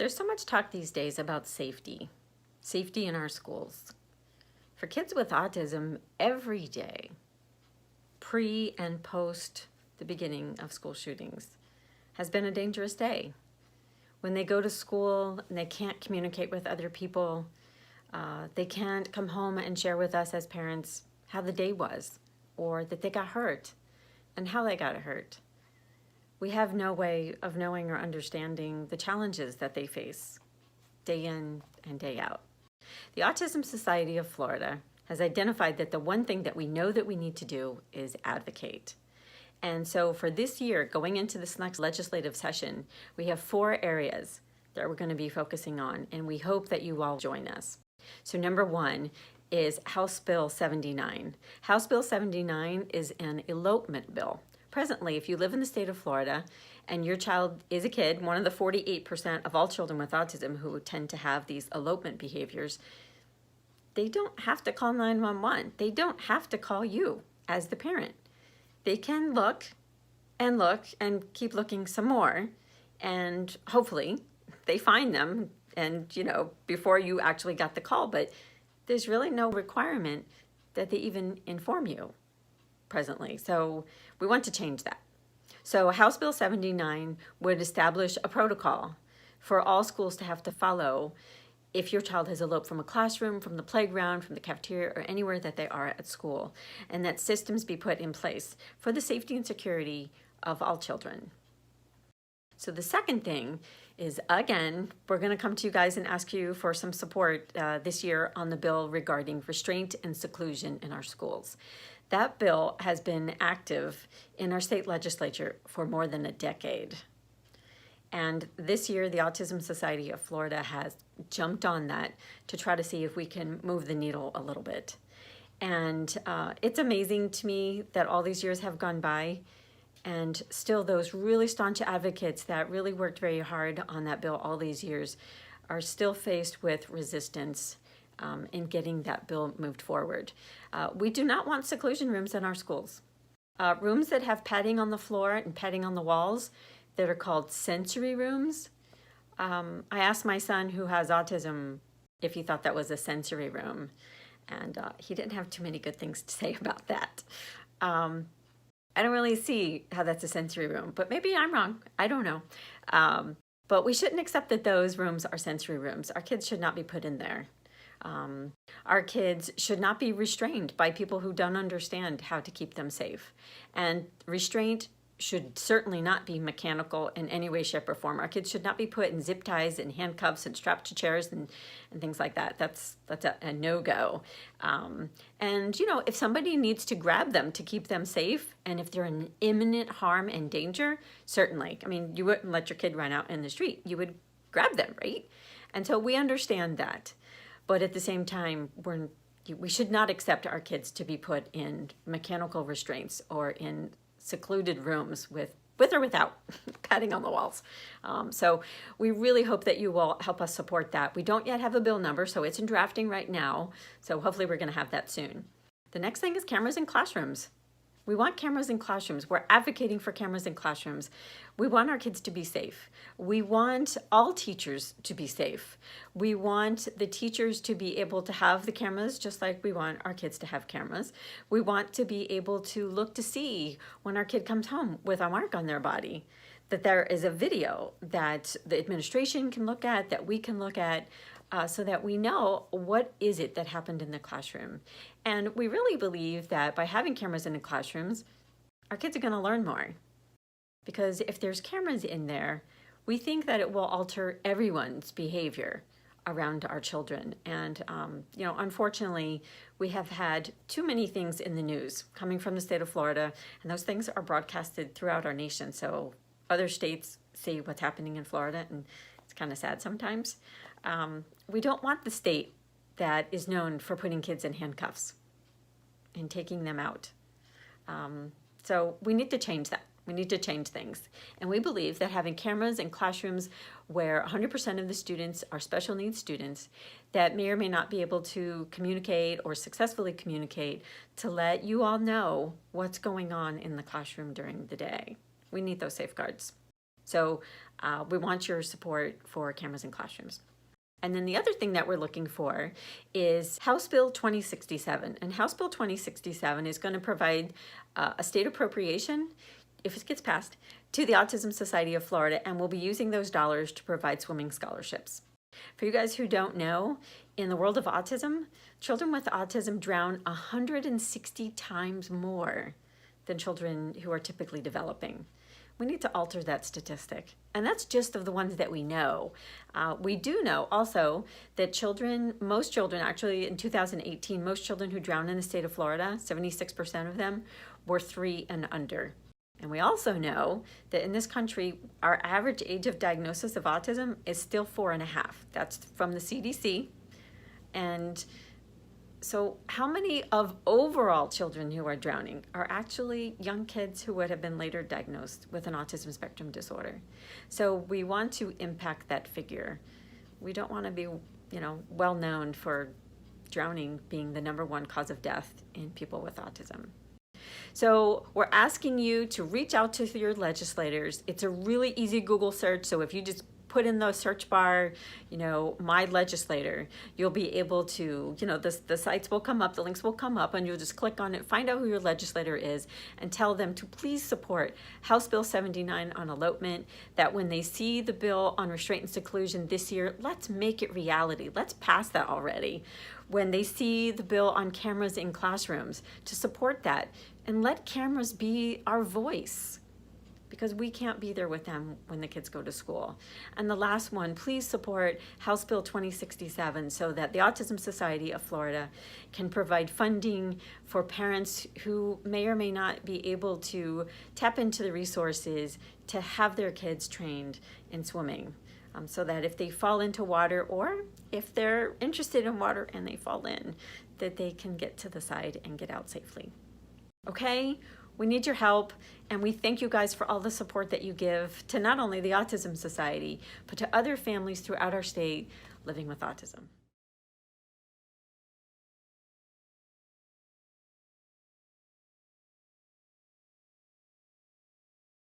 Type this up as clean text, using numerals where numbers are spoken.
There's so much talk these days about safety in our schools. For kids with autism, every day, pre and post the beginning of school shootings, has been a dangerous day. When they go to school and they can't communicate with other people, they can't come home and share with us as parents how the day was, or that they got hurt and how they got hurt. We have no way of knowing or understanding the challenges that they face day in and day out. The Autism Society of Florida has identified that the one thing that we know that we need to do is advocate. And so for this year, going into this next legislative session, we have 4 areas that we're going to be focusing on, and we hope that you all join us. So number 1 is House Bill 79. House Bill 79 is an elopement bill. Presently, if you live in the state of Florida and your child is a kid, one of the 48% of all children with autism who tend to have these elopement behaviors, they don't have to call 911. They don't have to call you as the parent. They can look and keep looking some more, and hopefully they find them and, before you actually got the call, but there's really no requirement that they even inform you presently. So we want to change that. So House Bill 79 would establish a protocol for all schools to have to follow if your child has eloped from a classroom, from the playground, from the cafeteria, or anywhere that they are at school, and that systems be put in place for the safety and security of all children. So the second thing is, again, we're going to come to you guys and ask you for some support this year on the bill regarding restraint and seclusion in our schools. That bill has been active in our state legislature for more than a decade. And this year, the Autism Society of Florida has jumped on that to try to see if we can move the needle a little bit. And it's amazing to me that all these years have gone by, and still those really staunch advocates that really worked very hard on that bill all these years are still faced with resistance in getting that bill moved forward. We do not want seclusion rooms in our schools. Rooms that have padding on the floor and padding on the walls that are called sensory rooms. I asked my son, who has autism, if he thought that was a sensory room, and he didn't have too many good things to say about that. I don't really see how that's a sensory room, but maybe I'm wrong. I don't know. But we shouldn't accept that those rooms are sensory rooms. Our kids should not be put in there. Our kids should not be restrained by people who don't understand how to keep them safe. And restraint should certainly not be mechanical in any way, shape, or form. Our kids should not be put in zip ties and handcuffs and strapped to chairs and things like that. That's a no-go. And, if somebody needs to grab them to keep them safe, and if they're in imminent harm and danger, certainly. I mean, you wouldn't let your kid run out in the street. You would grab them, right? And so we understand that. But at the same time, we should not accept our kids to be put in mechanical restraints or in secluded rooms with or without padding on the walls. So we really hope that you will help us support that. We don't yet have a bill number, so it's in drafting right now. So hopefully we're going to have that soon. The next thing is cameras in classrooms. We want cameras in classrooms. We're advocating for cameras in classrooms. We want our kids to be safe. We want all teachers to be safe. We want the teachers to be able to have the cameras just like we want our kids to have cameras. We want to be able to look to see when our kid comes home with a mark on their body, that there is a video that the administration can look at, that we can look at, so that we know what is it that happened in the classroom. And we really believe that by having cameras in the classrooms, our kids are going to learn more. Because if there's cameras in there, we think that it will alter everyone's behavior around our children. And, unfortunately, we have had too many things in the news coming from the state of Florida, and those things are broadcasted throughout our nation. So other states see what's happening in Florida, and it's kind of sad sometimes. We don't want the state that is known for putting kids in handcuffs and taking them out. So we need to change that. We need to change things. And we believe that having cameras in classrooms where 100% of the students are special needs students that may or may not be able to communicate or successfully communicate, to let you all know what's going on in the classroom during the day. We need those safeguards. So we want your support for cameras in classrooms. And then the other thing that we're looking for is House Bill 2067. And House Bill 2067 is going to provide a state appropriation, if it gets passed, to the Autism Society of Florida, and we'll be using those dollars to provide swimming scholarships. For you guys who don't know, in the world of autism, children with autism drown 160 times more than children who are typically developing. We need to alter that statistic. And that's just of the ones that we know. We do know also that most children, actually in 2018, most children who drowned in the state of Florida, 76% of them, were 3 and under. And we also know that in this country, our average age of diagnosis of autism is still 4.5. That's from the CDC. And so how many of overall children who are drowning are actually young kids who would have been later diagnosed with an autism spectrum disorder? So we want to impact that figure. We don't want to be, well known for drowning being the #1 cause of death in people with autism. So we're asking you to reach out to your legislators. It's a really easy Google search. So if you just put in the search bar, my legislator, you'll be able to, the sites will come up, the links will come up, and you'll just click on it, find out who your legislator is, and tell them to please support House Bill 79 on elopement, that when they see the bill on restraint and seclusion this year, let's make it reality. Let's pass that already. When they see the bill on cameras in classrooms, to support that, and let cameras be our voice, because we can't be there with them when the kids go to school. And the last one, please support House Bill 2067 so that the Autism Society of Florida can provide funding for parents who may or may not be able to tap into the resources to have their kids trained in swimming. So that if they fall into water, or if they're interested in water and they fall in, that they can get to the side and get out safely. Okay? We need your help, and we thank you guys for all the support that you give to not only the Autism Society, but to other families throughout our state living with autism.